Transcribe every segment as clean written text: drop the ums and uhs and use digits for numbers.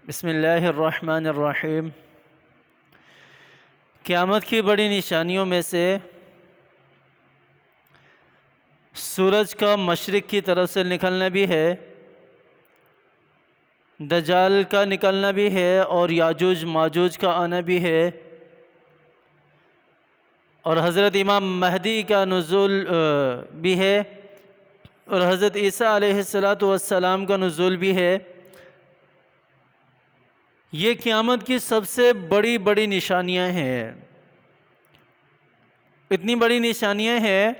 بسم اللہ الرحمن الرحیم۔ قیامت کی بڑی نشانیوں میں سے سورج کا مشرق کی طرف سے نکلنا بھی ہے، دجال کا نکلنا بھی ہے، اور یاجوج ماجوج کا آنا بھی ہے، اور حضرت امام مہدی کا نزول بھی ہے، اور حضرت عیسیٰ علیہ السلام کا نزول بھی ہے۔ یہ قیامت کی سب سے بڑی نشانیاں ہیں۔ اتنی بڑی نشانیاں ہیں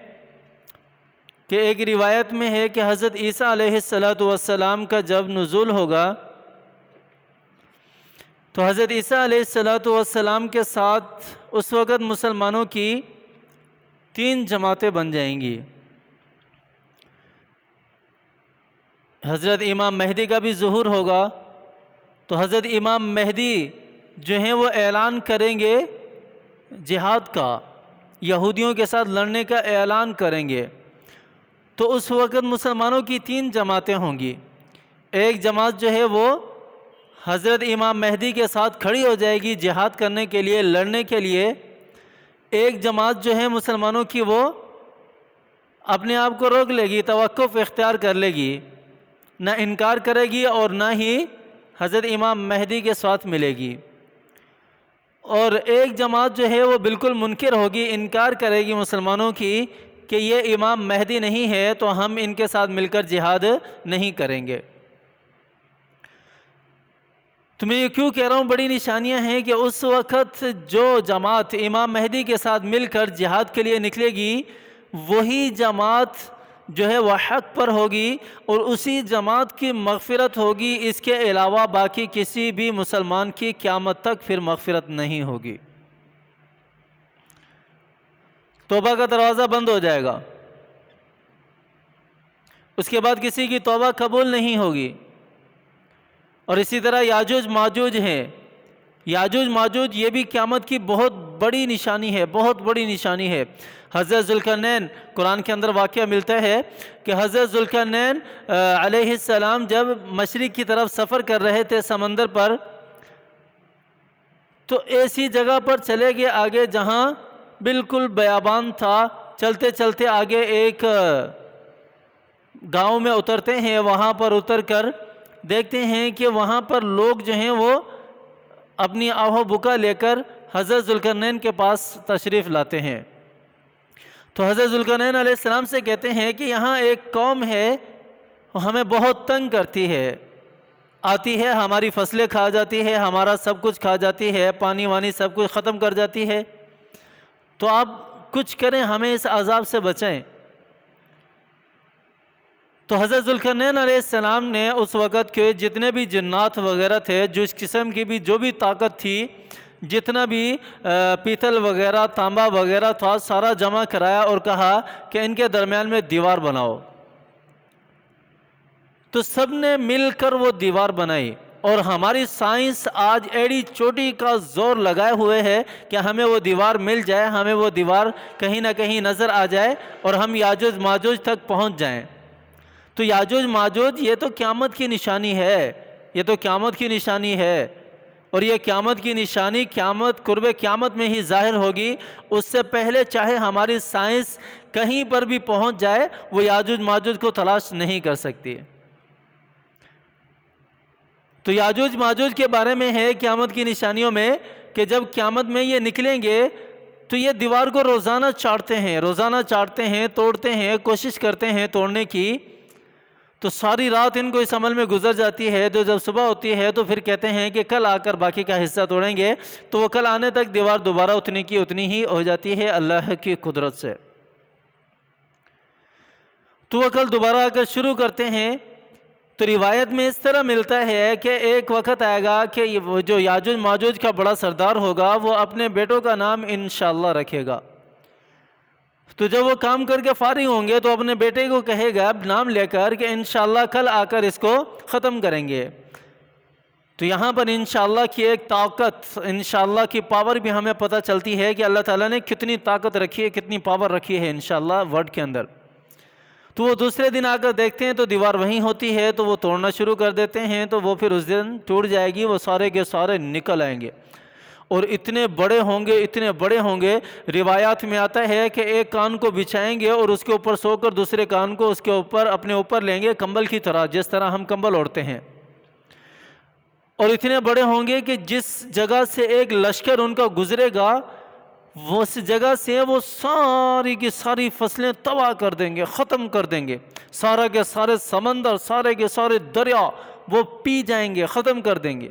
کہ ایک روایت میں ہے کہ حضرت عیسیٰ علیہ السلام کا جب نزول ہوگا تو حضرت عیسیٰ علیہ السلام کے ساتھ اس وقت مسلمانوں کی 3 جماعتیں بن جائیں گی۔ حضرت امام مہدی کا بھی ظہور ہوگا تو حضرت امام مہدی جو ہیں وہ اعلان کریں گے جہاد کا، یہودیوں کے ساتھ لڑنے کا اعلان کریں گے۔ تو اس وقت مسلمانوں کی 3 جماعتیں ہوں گی۔ ایک جماعت جو ہے وہ حضرت امام مہدی کے ساتھ کھڑی ہو جائے گی جہاد کرنے کے لیے، لڑنے کے لیے۔ ایک جماعت جو ہے مسلمانوں کی وہ اپنے آپ کو روک لے گی، توقف اختیار کر لے گی، نہ انکار کرے گی اور نہ ہی حضرت امام مہدی کے ساتھ ملے گی۔ اور ایک جماعت جو ہے وہ بالکل منکر ہوگی، انکار کرے گی مسلمانوں کی کہ یہ امام مہدی نہیں ہے تو ہم ان کے ساتھ مل کر جہاد نہیں کریں گے۔ تو میں یہ کیوں کہہ رہا ہوں بڑی نشانیاں ہیں کہ اس وقت جو جماعت امام مہدی کے ساتھ مل کر جہاد کے لیے نکلے گی وہی جماعت جو ہے وہ حق پر ہوگی، اور اسی جماعت کی مغفرت ہوگی۔ اس کے علاوہ باقی کسی بھی مسلمان کی قیامت تک پھر مغفرت نہیں ہوگی۔ توبہ کا دروازہ بند ہو جائے گا، اس کے بعد کسی کی توبہ قبول نہیں ہوگی۔ اور اسی طرح یاجوج ماجوج ہیں، یاجوج ماجوج یہ بھی قیامت کی بہت بڑی نشانی ہے، بہت بڑی نشانی ہے۔ حضرت ذوالقرنین قرآن کے اندر واقعہ ملتا ہے کہ حضرت ذوالقرنین علیہ السلام جب مشرق کی طرف سفر کر رہے تھے سمندر پر، تو ایسی جگہ پر چلے گئے آگے جہاں بالکل بیابان تھا۔ چلتے چلتے آگے ایک گاؤں میں اترتے ہیں، وہاں پر اتر کر دیکھتے ہیں کہ وہاں پر لوگ جو ہیں وہ اپنی آہو بکا لے کر حضرت ذوالقرنین کے پاس تشریف لاتے ہیں۔ تو حضرت ذوالقرنین علیہ السلام سے کہتے ہیں کہ یہاں ایک قوم ہے ہمیں بہت تنگ کرتی ہے، آتی ہے ہماری فصلیں کھا جاتی ہے، ہمارا سب کچھ کھا جاتی ہے، پانی وانی سب کچھ ختم کر جاتی ہے، تو آپ کچھ کریں، ہمیں اس عذاب سے بچائیں۔ تو حضرت ذوالقرنین علیہ السلام نے اس وقت کے جتنے بھی جنات وغیرہ تھے، جس قسم کی بھی جو بھی طاقت تھی، جتنا بھی پیتل وغیرہ تانبا وغیرہ تھا، سارا جمع کرایا اور کہا کہ ان کے درمیان میں دیوار بناؤ۔ تو سب نے مل کر وہ دیوار بنائی، اور ہماری سائنس آج ایڑی چوٹی کا زور لگائے ہوئے ہے کہ ہمیں وہ دیوار مل جائے، ہمیں وہ دیوار کہیں نہ کہیں نظر آ جائے اور ہم یاجوج ماجوج تک پہنچ جائیں۔ تو یاجوج ماجوج یہ تو قیامت کی نشانی ہے، یہ تو قیامت کی نشانی ہے، اور یہ قیامت کی نشانی قرب قیامت میں ہی ظاہر ہوگی۔ اس سے پہلے چاہے ہماری سائنس کہیں پر بھی پہنچ جائے، وہ یاجوج ماجوج کو تلاش نہیں کر سکتی۔ تو یاجوج ماجوج کے بارے میں ہے قیامت کی نشانیوں میں کہ جب قیامت میں یہ نکلیں گے تو یہ دیوار کو روزانہ چاٹتے ہیں، توڑتے ہیں، کوشش کرتے ہیں توڑنے کی۔ تو ساری رات ان کو اس عمل میں گزر جاتی ہے، تو جب صبح ہوتی ہے تو پھر کہتے ہیں کہ کل آ کر باقی کا حصہ توڑیں گے، تو وہ کل آنے تک دیوار دوبارہ اتنی کی اتنی ہی ہو جاتی ہے اللہ کی قدرت سے۔ تو وہ کل دوبارہ آ کر شروع کرتے ہیں۔ تو روایت میں اس طرح ملتا ہے کہ ایک وقت آئے گا کہ وہ جو یاجوج ماجوج کا بڑا سردار ہوگا وہ اپنے بیٹوں کا نام انشاءاللہ رکھے گا۔ تو جب وہ کام کر کے فارغ ہوں گے تو اپنے بیٹے کو کہے گا نام لے کر کہ انشاءاللہ کل آ کر اس کو ختم کریں گے۔ تو یہاں پر انشاءاللہ کی ایک طاقت، انشاءاللہ کی پاور بھی ہمیں پتہ چلتی ہے کہ اللہ تعالیٰ نے کتنی طاقت رکھی ہے، کتنی پاور رکھی ہے انشاءاللہ ورڈ کے اندر۔ تو وہ دوسرے دن آ کر دیکھتے ہیں تو دیوار وہیں ہوتی ہے، تو وہ توڑنا شروع کر دیتے ہیں، تو وہ پھر اس دن ٹوٹ جائے گی، وہ سارے کے سارے نکل آئیں گے اور اتنے بڑے ہوں گے، اتنے بڑے ہوں گے۔ روایات میں آتا ہے کہ ایک کان کو بچھائیں گے اور اس کے اوپر سو کر دوسرے کان کو اس کے اوپر اپنے اوپر لیں گے، کمبل کی طرح، جس طرح ہم کمبل اوڑھتے ہیں، اور اتنے بڑے ہوں گے کہ جس جگہ سے ایک لشکر ان کا گزرے گا، وہ اس جگہ سے وہ ساری کی ساری فصلیں تباہ کر دیں گے، ختم کر دیں گے، سارا کے سارے سمندر، سارے کے سارے دریا وہ پی جائیں گے، ختم کر دیں گے۔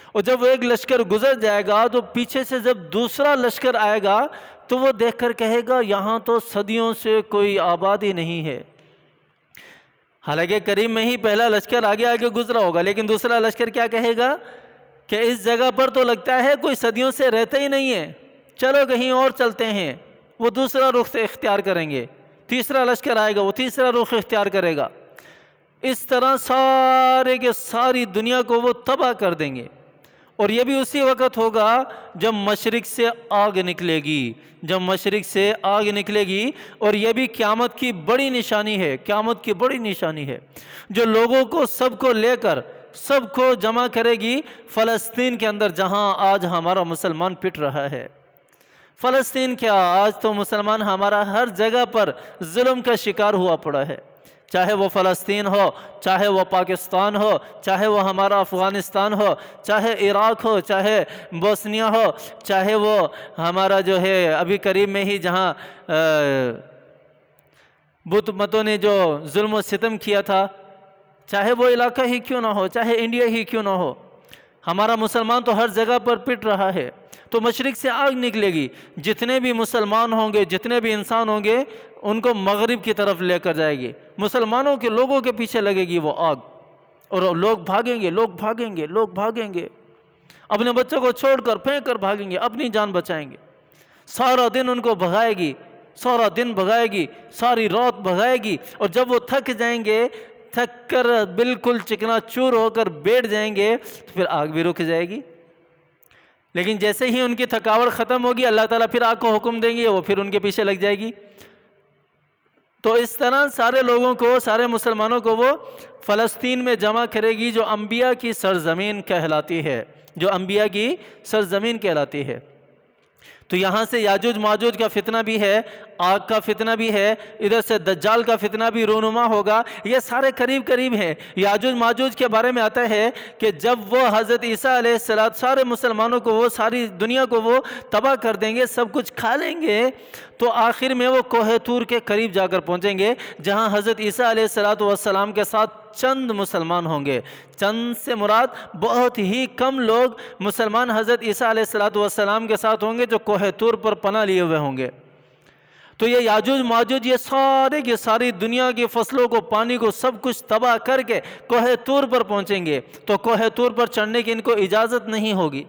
اور جب وہ ایک لشکر گزر جائے گا تو پیچھے سے جب دوسرا لشکر آئے گا تو وہ دیکھ کر کہے گا یہاں تو صدیوں سے کوئی آبادی نہیں ہے۔ حالانکہ قریب میں ہی پہلا لشکر آگے آگے گزرا ہوگا، لیکن دوسرا لشکر کیا کہے گا کہ اس جگہ پر تو لگتا ہے کوئی صدیوں سے رہتا ہی نہیں ہے، چلو کہیں اور چلتے ہیں۔ وہ دوسرا رخ سے اختیار کریں گے، تیسرا لشکر آئے گا، وہ تیسرا رخ اختیار کرے گا۔ اس طرح سارے کے ساری دنیا کو وہ تباہ کر دیں گے، اور یہ بھی اسی وقت ہوگا جب مشرق سے آگ نکلے گی، جب مشرق سے آگ نکلے گی، اور یہ بھی قیامت کی بڑی نشانی ہے، قیامت کی بڑی نشانی ہے، جو لوگوں کو سب کو لے کر سب کو جمع کرے گی فلسطین کے اندر، جہاں آج ہمارا مسلمان پٹ رہا ہے۔ فلسطین کیا، آج تو مسلمان ہمارا ہر جگہ پر ظلم کا شکار ہوا پڑا ہے، چاہے وہ فلسطین ہو، چاہے وہ پاکستان ہو، چاہے وہ ہمارا افغانستان ہو، چاہے عراق ہو، چاہے بوسنیا ہو، چاہے وہ ہمارا جو ہے ابھی قریب میں ہی جہاں بت متوں نے جو ظلم و ستم کیا تھا، چاہے وہ علاقہ ہی کیوں نہ ہو، چاہے انڈیا ہی کیوں نہ ہو، ہمارا مسلمان تو ہر جگہ پر پٹ رہا ہے۔ تو مشرق سے آگ نکلے گی، جتنے بھی مسلمان ہوں گے، جتنے بھی انسان ہوں گے، ان کو مغرب کی طرف لے کر جائے گی، مسلمانوں کے لوگوں کے پیچھے لگے گی وہ آگ، اور لوگ بھاگیں گے، لوگ بھاگیں گے، لوگ بھاگیں گے، اپنے بچوں کو چھوڑ کر پھینک کر بھاگیں گے، اپنی جان بچائیں گے۔ سارا دن ان کو بھگائے گی، سارا دن بھگائے گی، ساری رات بھگائے گی، اور جب وہ تھک جائیں گے، تھک کر بالکل چکنا چور ہو کر بیٹھ جائیں گے، تو پھر آگ بھی رک جائے گی۔ لیکن جیسے ہی ان کی تھکاوٹ ختم ہوگی، اللہ تعالیٰ پھر آگ کو حکم دیں گے، وہ پھر ان کے پیچھے لگ جائے گی۔ تو اس طرح سارے لوگوں کو، سارے مسلمانوں کو وہ فلسطین میں جمع کرے گی، جو انبیاء کی سرزمین کہلاتی ہے، جو انبیاء کی سرزمین کہلاتی ہے۔ تو یہاں سے یاجوج ماجوج کا فتنہ بھی ہے، آگ کا فتنہ بھی ہے، ادھر سے دجال کا فتنہ بھی رونما ہوگا، یہ سارے قریب قریب ہیں۔ یاجوج ماجوج کے بارے میں آتا ہے کہ جب وہ حضرت عیسیٰ علیہ السلام سارے مسلمانوں کو، وہ ساری دنیا کو وہ تباہ کر دیں گے، سب کچھ کھا لیں گے، تو آخر میں وہ کوہ طور کے قریب جا کر پہنچیں گے، جہاں حضرت عیسیٰ علیہ السلام کے ساتھ چند مسلمان ہوں گے۔ چند سے مراد بہت ہی کم لوگ مسلمان حضرت عیسیٰ علیہ السلام کے ساتھ ہوں گے، جو کوہ طور پر پناہ لیے ہوئے ہوں گے۔ تو یہ یاجوج ماجوج یہ سارے کی ساری دنیا کی فصلوں کو، پانی کو، سب کچھ تباہ کر کے کوہ طور پر پہنچیں گے۔ تو کوہ طور پر چڑھنے کی ان کو اجازت نہیں ہوگی۔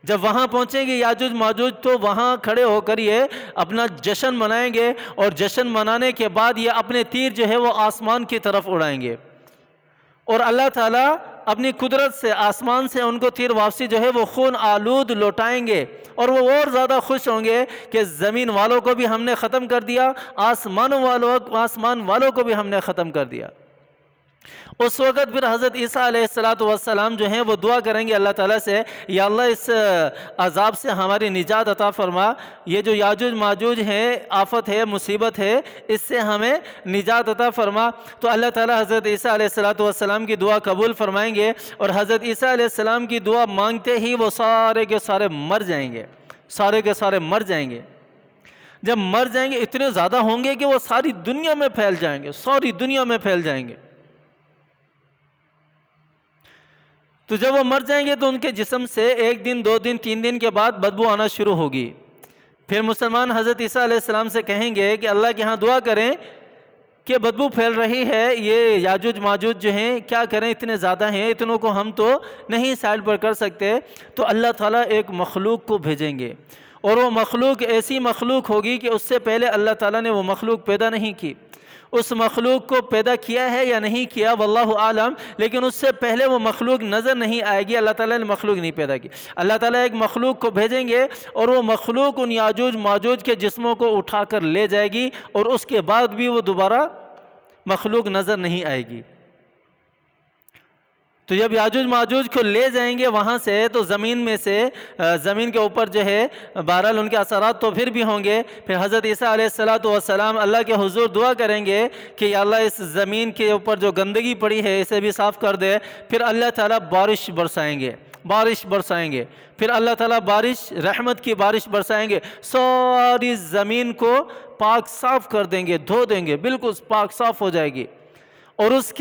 جب وہاں پہنچیں گے یاجوج ماجوج، تو وہاں کھڑے ہو کر یہ اپنا جشن منائیں گے، اور جشن منانے کے بعد یہ اپنے تیر جو ہے وہ آسمان کی طرف اڑائیں گے، اور اللہ تعالیٰ اپنی قدرت سے آسمان سے ان کو تیر واپسی جو ہے وہ خون آلود لوٹائیں گے، اور وہ اور زیادہ خوش ہوں گے کہ زمین والوں کو بھی ہم نے ختم کر دیا، آسمان والوں کو بھی ہم نے ختم کر دیا۔ اس وقت پھر حضرت عیسیٰ علیہ السلام جو ہیں وہ دعا کریں گے اللہ تعالیٰ سے، یا اللہ اس عذاب سے ہماری نجات عطا فرما، یہ جو یاجوج ماجوج ہیں، آفت ہے، مصیبت ہے، اس سے ہمیں نجات عطا فرما۔ تو اللہ تعالیٰ حضرت عیسیٰ علیہ السلام کی دعا قبول فرمائیں گے، اور حضرت عیسیٰ علیہ السلام کی دعا مانگتے ہی وہ سارے کے سارے مر جائیں گے، سارے کے سارے مر جائیں گے۔ جب مر جائیں گے اتنے زیادہ ہوں گے کہ وہ ساری دنیا میں پھیل جائیں گے، ساری دنیا میں پھیل جائیں گے۔ تو جب وہ مر جائیں گے تو ان کے جسم سے 1 دن 2 دن 3 دن کے بعد بدبو آنا شروع ہوگی۔ پھر مسلمان حضرت عیسیٰ علیہ السلام سے کہیں گے کہ اللہ کے ہاں دعا کریں کہ بدبو پھیل رہی ہے، یہ یاجوج ماجوج جو ہیں کیا کریں، اتنے زیادہ ہیں، اتنوں کو ہم تو نہیں سائڈ پر کر سکتے۔ تو اللہ تعالیٰ ایک مخلوق کو بھیجیں گے، اور وہ مخلوق ایسی مخلوق ہوگی کہ اس سے پہلے اللہ تعالیٰ نے وہ مخلوق پیدا نہیں کی۔ اس مخلوق کو پیدا کیا ہے یا نہیں کیا واللہ عالم، لیکن اس سے پہلے وہ مخلوق نظر نہیں آئے گی، اللہ تعالیٰ نے مخلوق نہیں پیدا کی۔ اللہ تعالیٰ ایک مخلوق کو بھیجیں گے، اور وہ مخلوق ان یاجوج ماجوج کے جسموں کو اٹھا کر لے جائے گی، اور اس کے بعد بھی وہ دوبارہ مخلوق نظر نہیں آئے گی۔ تو جب یاجوج ماجوج کو لے جائیں گے وہاں سے تو زمین میں سے زمین کے اوپر جو ہے بہرحال ان کے اثرات تو پھر بھی ہوں گے۔ پھر حضرت عیسیٰ علیہ السلام اللہ کے حضور دعا کریں گے کہ یا اللہ اس زمین کے اوپر جو گندگی پڑی ہے اسے بھی صاف کر دے۔ پھر اللہ تعالیٰ بارش برسائیں گے، پھر اللہ تعالیٰ رحمت کی بارش برسائیں گے، ساری زمین کو پاک صاف کر دیں گے، دھو دیں گے، بالکل پاک صاف ہو جائے گی۔ اور اس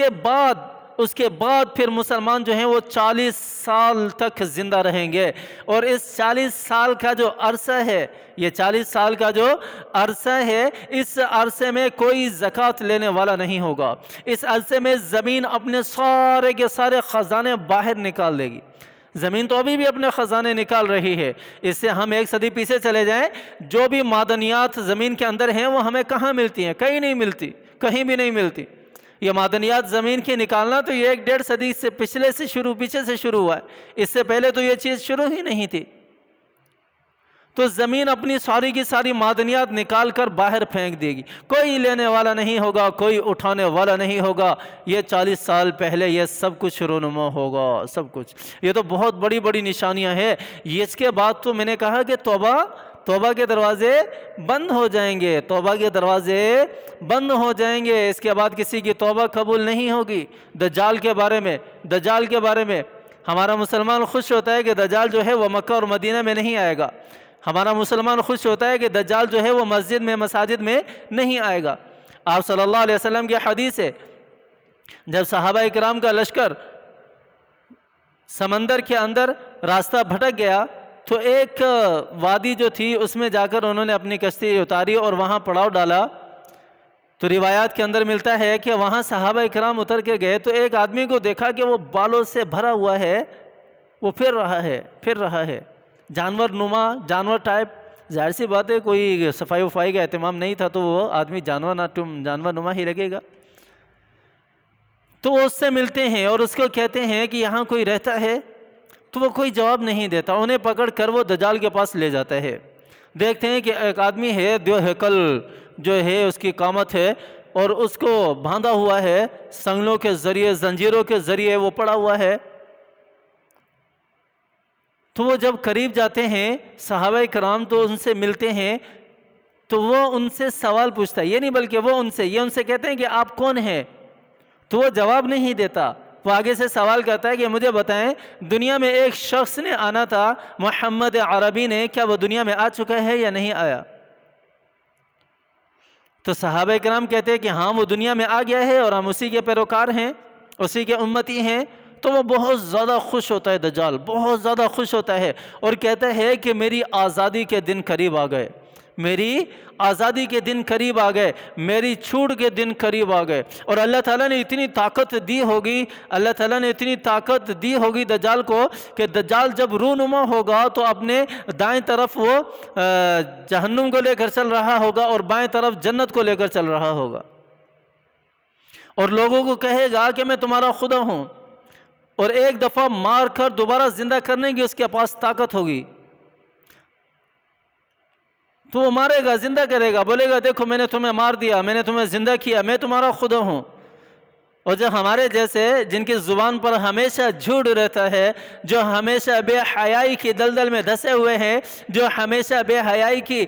کے بعد پھر مسلمان جو ہیں وہ 40 سال تک زندہ رہیں گے۔ اور اس 40 سال کا جو عرصہ ہے، یہ 40 سال کا جو عرصہ ہے، اس عرصے میں کوئی زکوٰۃ لینے والا نہیں ہوگا۔ اس عرصے میں زمین اپنے سارے کے سارے خزانے باہر نکال دے گی۔ زمین تو ابھی بھی اپنے خزانے نکال رہی ہے۔ اس سے ہم 1 صدی پیچھے چلے جائیں، جو بھی معدنیات زمین کے اندر ہیں وہ ہمیں کہاں ملتی ہیں؟ کہیں نہیں ملتی، کہیں بھی نہیں ملتی۔ یہ معدنیات زمین کی نکالنا تو یہ 1-1.5 صدی سے پیچھے سے شروع ہوا ہے۔ اس سے پہلے تو یہ چیز شروع ہی نہیں تھی۔ تو زمین اپنی ساری کی ساری معدنیات نکال کر باہر پھینک دے گی، کوئی لینے والا نہیں ہوگا، کوئی اٹھانے والا نہیں ہوگا۔ یہ 40 سال پہلے یہ سب کچھ رونما ہوگا، سب کچھ۔ یہ تو بہت بڑی بڑی نشانیاں ہیں۔ اس کے بعد تو میں نے کہا کہ توبہ کے دروازے بند ہو جائیں گے، توبہ کے دروازے بند ہو جائیں گے۔ اس کے بعد کسی کی توبہ قبول نہیں ہوگی۔ دجال کے بارے میں ہمارا مسلمان خوش ہوتا ہے کہ دجال جو ہے وہ مکہ اور مدینہ میں نہیں آئے گا۔ ہمارا مسلمان خوش ہوتا ہے کہ دجال جو ہے وہ مساجد میں نہیں آئے گا۔ آپ صلی اللہ علیہ وسلم کی حدیث ہے، جب صحابہ اکرام کا لشکر سمندر کے اندر راستہ بھٹک گیا تو ایک وادی جو تھی اس میں جا کر انہوں نے اپنی کشتی اتاری اور وہاں پڑاؤ ڈالا۔ تو روایات کے اندر ملتا ہے کہ وہاں صحابہ اکرام اتر کے گئے تو ایک آدمی کو دیکھا کہ وہ بالوں سے بھرا ہوا ہے، وہ پھر رہا ہے جانور ٹائپ۔ ظاہر سی بات ہے کوئی صفائی وفائی کا اہتمام نہیں تھا تو وہ آدمی جانور نما ہی لگے گا۔ تو وہ اس سے ملتے ہیں اور اس کو کہتے ہیں کہ یہاں کوئی رہتا ہے، تو وہ کوئی جواب نہیں دیتا۔ انہیں پکڑ کر وہ دجال کے پاس لے جاتا ہے۔ دیکھتے ہیں کہ ایک آدمی ہے، دو ہیکل جو ہے اس کی قامت ہے اور اس کو باندھا ہوا ہے سنگلوں کے ذریعے، زنجیروں کے ذریعے وہ پڑا ہوا ہے۔ تو وہ جب قریب جاتے ہیں صحابہ کرام تو ان سے ملتے ہیں تو وہ ان سے سوال پوچھتا ہے، یہ نہیں بلکہ وہ ان سے کہتے ہیں کہ آپ کون ہیں؟ تو وہ جواب نہیں دیتا، وہ آگے سے سوال کرتا ہے کہ مجھے بتائیں دنیا میں ایک شخص نے آنا تھا، محمد عربی نے، کیا وہ دنیا میں آ چکا ہے یا نہیں آیا؟ تو صحابہ کرام کہتے ہیں کہ ہاں وہ دنیا میں آ گیا ہے اور ہم اسی کے پیروکار ہیں، اسی کے امتی ہیں۔ تو وہ بہت زیادہ خوش ہوتا ہے، دجال بہت زیادہ خوش ہوتا ہے اور کہتا ہے کہ میری آزادی کے دن قریب آ گئے، میری آزادی کے دن قریب آ گئے، میری چھوٹ کے دن قریب آ گئے۔ اور اللہ تعالیٰ نے اتنی طاقت دی ہوگی دجال کو کہ دجال جب رونما ہوگا تو اپنے دائیں طرف وہ جہنم کو لے کر چل رہا ہوگا اور بائیں طرف جنت کو لے کر چل رہا ہوگا، اور لوگوں کو کہے گا کہ میں تمہارا خدا ہوں، اور ایک دفعہ مار کر دوبارہ زندہ کرنے کی اس کے پاس طاقت ہوگی۔ تو وہ مارے گا، زندہ کرے گا، بولے گا دیکھو میں نے تمہیں مار دیا، میں نے تمہیں زندہ کیا، میں تمہارا خدا ہوں۔ اور جو ہمارے جیسے جن کی زبان پر ہمیشہ جھوٹ رہتا ہے، جو ہمیشہ بے حیائی کی دلدل میں دھسے ہوئے ہیں، جو ہمیشہ بے حیائی کی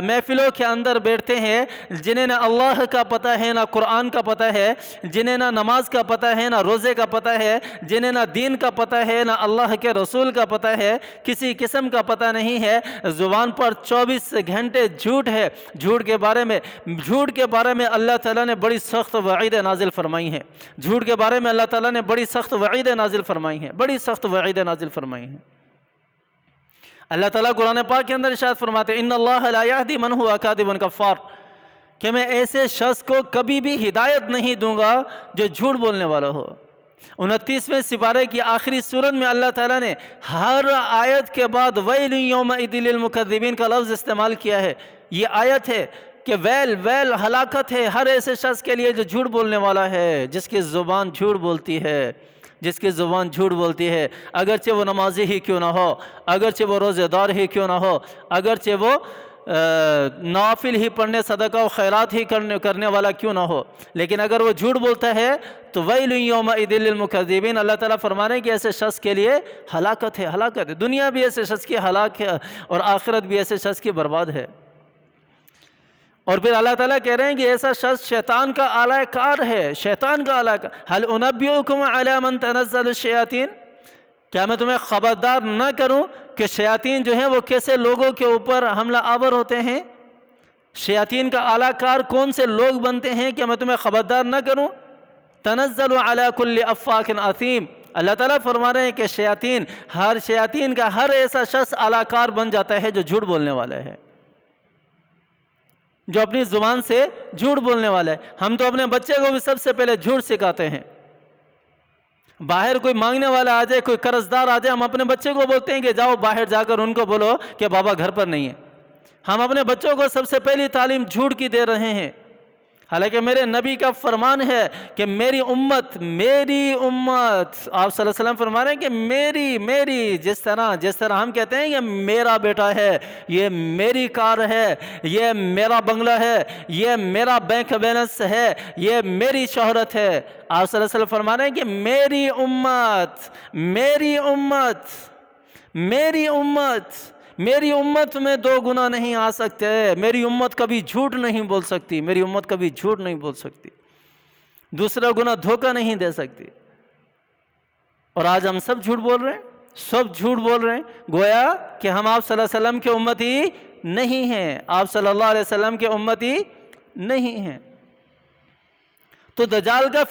محفلوں کے اندر بیٹھتے ہیں، جنہیں نہ اللہ کا پتہ ہے، نہ قرآن کا پتہ ہے، جنہیں نہ نماز کا پتہ ہے، نہ روزے کا پتہ ہے، جنہیں نہ دین کا پتہ ہے، نہ اللہ کے رسول کا پتہ ہے، کسی قسم کا پتہ نہیں ہے، زبان پر 24 گھنٹے جھوٹ ہے۔ جھوٹ کے بارے میں اللہ تعالیٰ نے بڑی سخت وعید نازل فرمائی ہے۔ جھوٹ کے بارے میں اللہ تعالیٰ نے بڑی سخت وعید نازل فرمائی ہیں۔ اللہ تعالیٰ قرآن پاک کے اندر ارشاد فرماتے ہیں ان اللہ لا یہدی من ہوا کاذب کفار، کہ میں ایسے شخص کو کبھی بھی ہدایت نہیں دوں گا جو جھوٹ بولنے والا ہو۔ 29ویں سپارے کی آخری سورت میں اللہ تعالیٰ نے ہر آیت کے بعد ویل یومئذ للمکذبین کا لفظ استعمال کیا ہے۔ یہ آیت ہے کہ ویل ہلاکت ہے ہر ایسے شخص کے لیے جو جھوٹ بولنے والا ہے، جس کی زبان جھوٹ بولتی ہے، اگرچہ وہ نمازی ہی کیوں نہ ہو، اگرچہ وہ روزے دار ہی کیوں نہ ہو، اگرچہ وہ نوافل ہی پڑھنے، صدقہ و خیرات ہی کرنے والا کیوں نہ ہو، لیکن اگر وہ جھوٹ بولتا ہے تو ویل یومئذ للمکذبین، اللہ تعالیٰ فرما رہے ہیں کہ ایسے شخص کے لیے ہلاکت ہے، ہلاکت ہے، دنیا بھی ایسے شخص کی ہلاک ہے اور آخرت بھی ایسے شخص کی برباد ہے۔ اور پھر اللہ تعالیٰ کہہ رہے ہیں کہ ایسا شخص شیطان کا اعلی کار ہے، شیطان کا اعلی کار۔ هل انبئکم علی من تنزل الشیاطین، کیا میں تمہیں خبردار نہ کروں کہ شیاطین جو ہیں وہ کیسے لوگوں کے اوپر حملہ آور ہوتے ہیں، شیاطین کا اعلی کار کون سے لوگ بنتے ہیں، کیا میں تمہیں خبردار نہ کروں؟ تنزل علی کل افاک اثیم، اللہ تعالیٰ فرما رہے ہیں کہ شیاطین کا ہر ایسا شخص اعلی کار بن جاتا ہے جو جھوٹ بولنے والا ہے، جو اپنی زبان سے جھوٹ بولنے والا ہے۔ ہم تو اپنے بچے کو بھی سب سے پہلے جھوٹ سکھاتے ہیں، باہر کوئی مانگنے والا آ جائے، کوئی قرض دار آ جائے، ہم اپنے بچے کو بولتے ہیں کہ جاؤ باہر جا کر ان کو بولو کہ بابا گھر پر نہیں ہے۔ ہم اپنے بچوں کو سب سے پہلی تعلیم جھوٹ کی دے رہے ہیں، حالانکہ میرے نبی کا فرمان ہے کہ میری امت آپ صلی اللہ علیہ وسلم فرما رہے ہیں کہ میری جس طرح ہم کہتے ہیں کہ میرا بیٹا ہے، یہ میری کار ہے، یہ میرا بنگلہ ہے، یہ میرا بینک بیلنس ہے، یہ میری شہرت ہے، آپ صلی اللہ علیہ وسلم فرما رہے ہیں کہ میری امت میں دو گناہ نہیں آ سکتے، میری امت کبھی جھوٹ نہیں بول سکتی، میری امت کبھی جھوٹ نہیں بول سکتی، دوسرا گناہ دھوکہ نہیں دے سکتی۔ اور آج ہم سب جھوٹ بول رہے ہیں، گویا کہ ہم آپ صلی اللہ علیہ وسلم کے امتی نہیں ہیں، آپ صلی اللہ علیہ وسلم کے امتی نہیں ہیں۔ تو دجال کا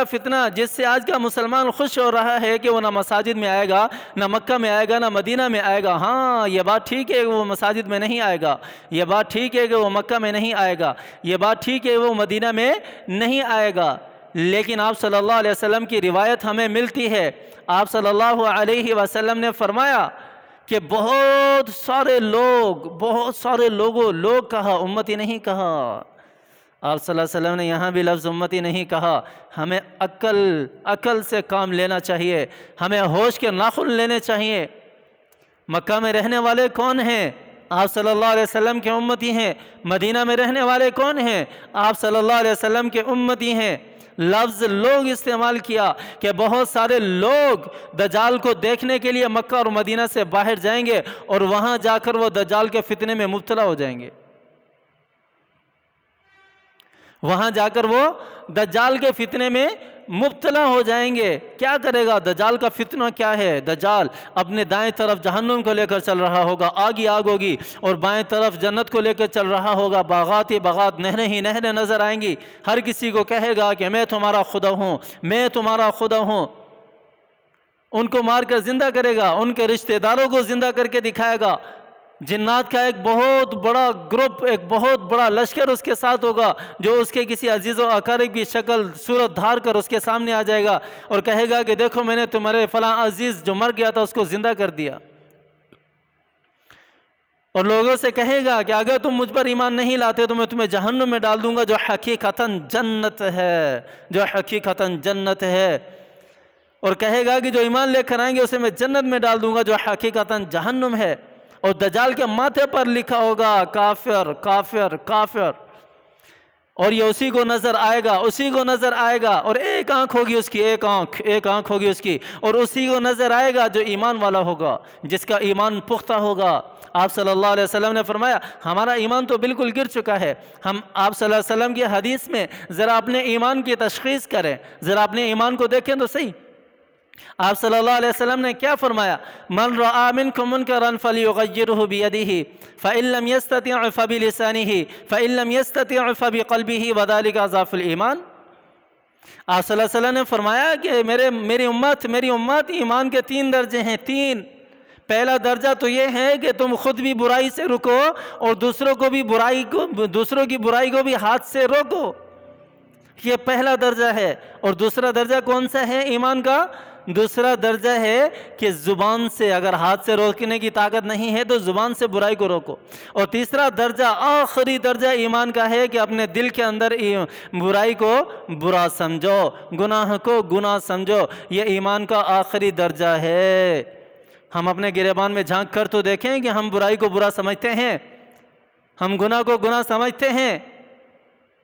فتنہ جس سے آج کا مسلمان خوش ہو رہا ہے کہ وہ نہ مساجد میں آئے گا، نہ مکہ میں آئے گا، نہ مدینہ میں آئے گا۔ ہاں، یہ بات ٹھیک ہے کہ وہ مساجد میں نہیں آئے گا، یہ بات ٹھیک ہے کہ وہ مکہ میں نہیں آئے گا، یہ بات ٹھیک ہے کہ وہ مدینہ میں نہیں آئے گا، لیکن آپ صلی اللہ علیہ وسلم کی روایت ہمیں ملتی ہے، آپ صلی اللہ علیہ وسلم نے فرمایا کہ بہت سارے لوگ کہا، امتی نہیں کہا۔ آپ صلی اللہ علیہ وسلم نے یہاں بھی لفظ امتی نہیں کہا۔ ہمیں عقل سے کام لینا چاہیے، ہمیں ہوش کے ناخن لینے چاہیے۔ مکہ میں رہنے والے کون ہیں؟ آپ صلی اللہ علیہ وسلم کے امتی ہیں۔ مدینہ میں رہنے والے کون ہیں؟ آپ صلی اللہ علیہ وسلم کے امتی ہیں۔ لفظ لوگ استعمال کیا کہ بہت سارے لوگ دجال کو دیکھنے کے لیے مکہ اور مدینہ سے باہر جائیں گے اور وہاں جا کر وہ دجال کے فتنے میں مبتلا ہو جائیں گے، وہاں جا کر وہ دجال کے فتنے میں مبتلا ہو جائیں گے۔ کیا کرے گا؟ دجال کا فتنہ کیا ہے؟ دجال اپنے دائیں طرف جہنم کو لے کر چل رہا ہوگا، آگ ہی آگ ہوگی، اور بائیں طرف جنت کو لے کر چل رہا ہوگا، باغات ہی باغات، نہریں ہی نہریں نظر آئیں گی۔ ہر کسی کو کہے گا کہ میں تمہارا خدا ہوں، میں تمہارا خدا ہوں۔ ان کو مار کر زندہ کرے گا، ان کے رشتہ داروں کو زندہ کر کے دکھائے گا۔ جنات کا ایک بہت بڑا گروپ، ایک بہت بڑا لشکر اس کے ساتھ ہوگا، جو اس کے کسی عزیز و اقارب کی شکل صورت دھار کر اس کے سامنے آ جائے گا اور کہے گا کہ دیکھو میں نے تمہارے فلاں عزیز جو مر گیا تھا اس کو زندہ کر دیا، اور لوگوں سے کہے گا کہ اگر تم مجھ پر ایمان نہیں لاتے تو میں تمہیں جہنم میں ڈال دوں گا، جو حقیقتاً جنت ہے، اور کہے گا کہ جو ایمان لے کر آئیں گے اسے میں جنت میں ڈال دوں گا، جو حقیقتاً جہنم ہے۔ اور دجال کے ماتھے پر لکھا ہوگا کافر کافر کافر، اور یہ اسی کو نظر آئے گا، اور ایک آنکھ ہوگی اس کی، ایک آنکھ ہوگی اس کی، اور اسی کو نظر آئے گا جو ایمان والا ہوگا، جس کا ایمان پختہ ہوگا۔ آپ صلی اللہ علیہ وسلم نے فرمایا ہمارا ایمان تو بالکل گر چکا ہے۔ آپ صلی اللہ علیہ وسلم کی حدیث میں ذرا اپنے ایمان کی تشخیص کریں، ذرا اپنے ایمان کو دیکھیں تو صحیح۔ آپ صلی اللہ علیہ وسلم نے کیا فرمایا؟ من رأى منكم منكرا فليغيره بيده فإن لم يستطع فبلسانه فإن لم يستطع فبقلبه وذلك ضعف الایمان۔ آپ صلی اللہ علیہ وسلم نے فرمایا کہ میری امت ایمان کے 3 درجے ہیں، 3۔ پہلا درجہ تو یہ ہے کہ تم خود بھی برائی سے رکو اور دوسروں کی برائی کو بھی ہاتھ سے روکو، یہ پہلا درجہ ہے۔ اور دوسرا درجہ کون سا ہے ایمان کا؟ دوسرا درجہ ہے کہ زبان سے، اگر ہاتھ سے روکنے کی طاقت نہیں ہے تو زبان سے برائی کو روکو۔ اور تیسرا درجہ، آخری درجہ ایمان کا ہے کہ اپنے دل کے اندر برائی کو برا سمجھو، گناہ کو گناہ سمجھو، یہ ایمان کا آخری درجہ ہے۔ ہم اپنے گریبان میں جھانک کر تو دیکھیں کہ ہم برائی کو برا سمجھتے ہیں، ہم گناہ کو گناہ سمجھتے ہیں،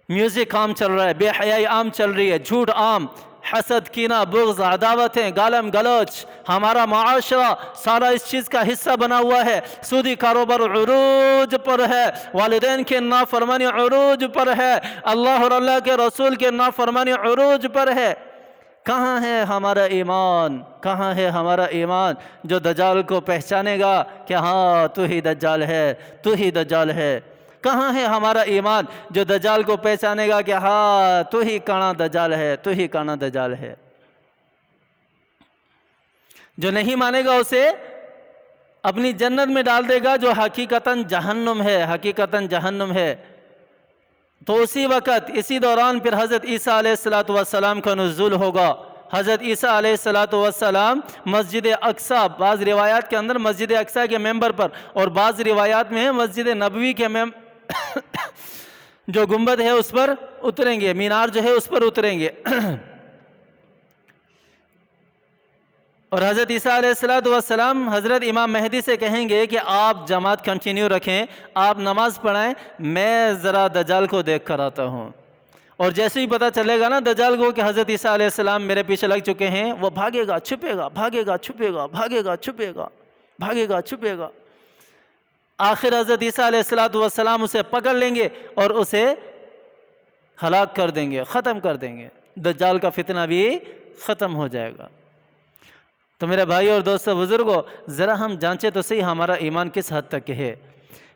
میوزک عام چل رہا ہے، بے حیائی عام چل رہی ہے، جھوٹ عام، حسد، کینہ، بغض، عداوتیں، گالم گلوچ، ہمارا معاشرہ سارا اس چیز کا حصہ بنا ہوا ہے۔ سودی کاروبار عروج پر ہے، والدین کے نافرمانی عروج پر ہے، اللہ اور اللہ کے رسول کے نافرمانی عروج پر ہے۔ کہاں ہے ہمارا ایمان؟ کہاں ہے ہمارا ایمان جو دجال کو پہچانے گا کہ ہاں تو ہی دجال ہے، تو ہی دجال ہے؟ کہاں ہے ہمارا ایمان جو دجال کو پہچانے گا کہ ہاں تو ہی کانا دجال ہے، تو ہی کانا دجال ہے؟ جو نہیں مانے گا اسے اپنی جنت میں ڈال دے گا، جو حقیقتاً جہنم ہے، حقیقتاً جہنم ہے۔ تو اسی وقت، اسی دوران پھر حضرت عیسیٰ علیہ السلام کا نزول ہوگا۔ حضرت عیسیٰ علیہ السلام مسجد اقصیٰ، بعض روایات کے اندر مسجد اقصیٰ کے ممبر پر، اور بعض روایات میں مسجد نبوی کے جو گنبد ہے اس پر اتریں گے، مینار جو ہے اس پر اتریں گے۔ اور حضرت عیسیٰ علیہ السلام حضرت امام مہدی سے کہیں گے کہ آپ جماعت کنٹینیو رکھیں، آپ نماز پڑھائیں، میں ذرا دجال کو دیکھ کر آتا ہوں۔ اور جیسے ہی پتہ چلے گا نا دجال کو کہ حضرت عیسیٰ علیہ السلام میرے پیچھے لگ چکے ہیں، وہ بھاگے گا، چھپے گا، بھاگے گا، چھپے گا، بھاگے گا، چھپے گا، بھاگے گا، چھپے گا۔ آخر حضرت عیسیٰ علیہ السلام اسے پکڑ لیں گے اور اسے ہلاک کر دیں گے، ختم کر دیں گے، دجال کا فتنہ بھی ختم ہو جائے گا۔ تو میرے بھائی اور دوستو بزرگوں، ذرا ہم جانچیں تو صحیح ہمارا ایمان کس حد تک ہے۔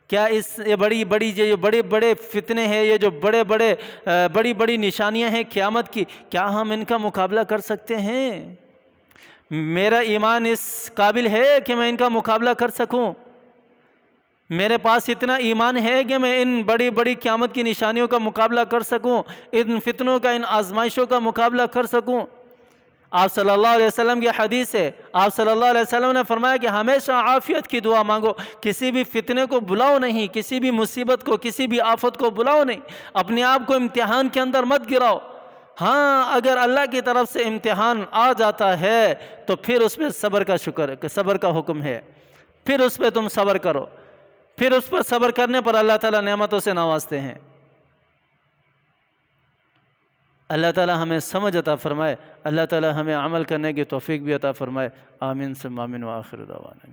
کیا یہ بڑے بڑے فتنے ہیں، یہ جو بڑی بڑی نشانیاں ہیں قیامت کی، کیا ہم ان کا مقابلہ کر سکتے ہیں؟ میرا ایمان اس قابل ہے کہ میں ان کا مقابلہ کر سکوں؟ میرے پاس اتنا ایمان ہے کہ میں ان بڑی بڑی قیامت کی نشانیوں کا مقابلہ کر سکوں، ان فتنوں کا، ان آزمائشوں کا مقابلہ کر سکوں؟ آپ صلی اللہ علیہ وسلم کی حدیث ہے، آپ صلی اللہ علیہ وسلم نے فرمایا کہ ہمیشہ عافیت کی دعا مانگو، کسی بھی فتنے کو بلاؤ نہیں، کسی بھی مصیبت کو، کسی بھی آفت کو بلاؤ نہیں، اپنے آپ کو امتحان کے اندر مت گراؤ۔ ہاں اگر اللہ کی طرف سے امتحان آ جاتا ہے تو پھر اس پہ صبر کا حکم ہے، پھر اس پہ تم صبر کرو، پھر اس پر صبر کرنے پر اللہ تعالیٰ نعمتوں سے نوازتے ہیں۔ اللہ تعالیٰ ہمیں سمجھ عطا فرمائے، اللہ تعالیٰ ہمیں عمل کرنے کی توفیق بھی عطا فرمائے۔ آمین ثم آمین وآخر دعوانا۔